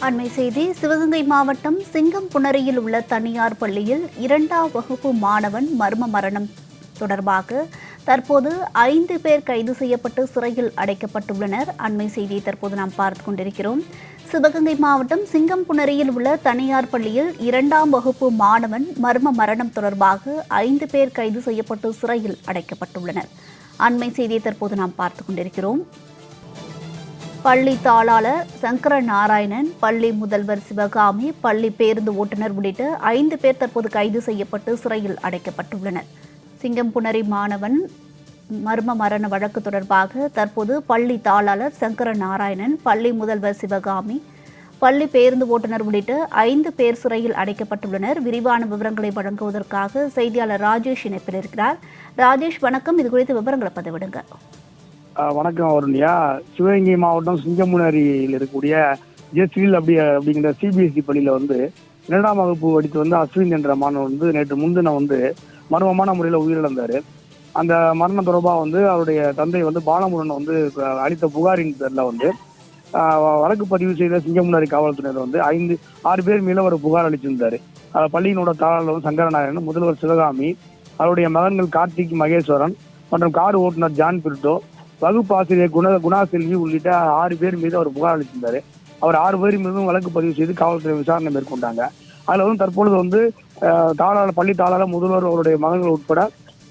அண்மை செய்தி சிவகங்கை மாவட்டம் சிங்கம்புணரியில் உள்ள தனியார் பள்ளியில் 2ஆம் வகுப்பு மாணவன் மர்ம மரணம் தொடர்பாக தற்போது 5 பேர் கைது செய்யப்பட்டு சிறையில் அடைக்கப்பட்டுள்ளனர். அண்மை செய்தியை தற்போது நாம் பார்த்து கொண்டிருக்கிறோம். சிவகங்கை மாவட்டம் சிங்கம்புணரியில் உள்ள தனியார் பள்ளியில் 2ஆம் வகுப்பு மாணவன் மர்ம மரணம் தொடர்பாக 5 பேர் கைது செய்யப்பட்டு சிறையில் அடைக்கப்பட்டுள்ளனர். அண்மை செய்தியை தற்போது நாம் பார்த்து கொண்டிருக்கிறோம். பள்ளி தாளாளர் சங்கர நாராயணன், பள்ளி முதல்வர் சிவகாமி, பள்ளி பேருந்து ஓட்டுநர் உள்ளிட்ட 5 பேர் தற்போது கைது செய்யப்பட்டு சிறையில் அடைக்கப்பட்டுள்ளனர். சிங்கம்புணரி மாணவன் மர்ம மரண வழக்கு தொடர்பாக தற்போது பள்ளி தாளாளர் சங்கர நாராயணன், பள்ளி முதல்வர் சிவகாமி, பள்ளி பேருந்து ஓட்டுநர் உள்ளிட்ட 5 பேர் சிறையில் அடைக்கப்பட்டுள்ளனர். விரிவான விவரங்களை வழங்குவதற்காக செய்தியாளர் ராஜேஷ் இணைப்பில் இருக்கிறார். ராஜேஷ், வணக்கம். இது குறித்து விவரங்களை பதிவிடுங்க. வணக்கம் வருண்யா. சிவகங்கை மாவட்டம் சிங்கமுனரியில் இருக்கக்கூடிய ஜெஸ்வில் அப்படிங்கிற சிபிஎஸ்இ பள்ளியில 2ஆம் வகுப்பு படித்து அஸ்வின் என்ற மாணவன் நேற்று முன்தினம் மர்மமான முறையில் உயிரிழந்தாரு. அந்த மரணம் தொடர்பாக அவருடைய தந்தை பாலமுருகன் அளித்த புகாரின் பேர்ல வழக்கு பதிவு செய்த சிங்கமுனரி காவல்துறையினர் 6 பேர் மேல ஒரு புகார் அளிச்சிருந்தாரு. பள்ளியினோட தாளாளர் சங்கரநாராயணன், முதல்வர் சிவகாமி, அவருடைய மகன்கள் கார்த்திக், மகேஸ்வரன் மற்றும் கார் ஓட்டுநர் ஜான் பிரிட்டோ, வகுப்பு ஆசிரியர் குணாசெல்வி உள்ளிட்ட 6 பேர் மீது அவர் புகார் அளித்திருந்தாரு. அவர் 6 பேர் மீதும் வழக்கு பதிவு செய்து காவல்துறை விசாரணை மேற்கொண்டாங்க. அதுல தற்பொழுது பள்ளி தாளாளர், முதல்வர், அவருடைய மகன்கள் உட்பட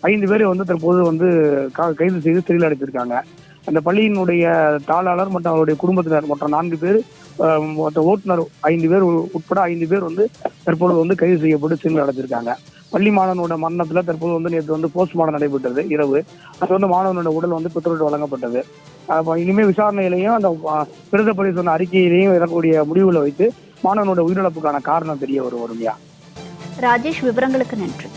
5 பேரை தற்போது கைது செய்து சிறையில் அடைத்திருக்காங்க. அந்த பள்ளியினுடைய தாளாளர் மற்றும் அவருடைய குடும்பத்தினர் மற்ற 4 பேர், ஓட்டுநர் 5 பேர் உட்பட 5 பேர் தற்போது கைது செய்யப்பட்டு சிறையில் அடைத்திருக்காங்க. பள்ளி மாணவனோட மரணத்துல தற்போது நேற்று போஸ்ட்மார்டம் நடைபெற்றது இரவு. அது மாணவனோட உடல் பெற்றோருக்கு வழங்கப்பட்டது. இனிமே விசாரணையிலையும் அந்த பிரேத பரிசோதனை அறிக்கையிலையும் வரக்கூடிய முடிவுகளை வைத்து மாணவனோட உயிரிழப்புக்கான காரணம் தெரிய வரும். ராஜேஷ், விவரங்களுக்கு நன்றி.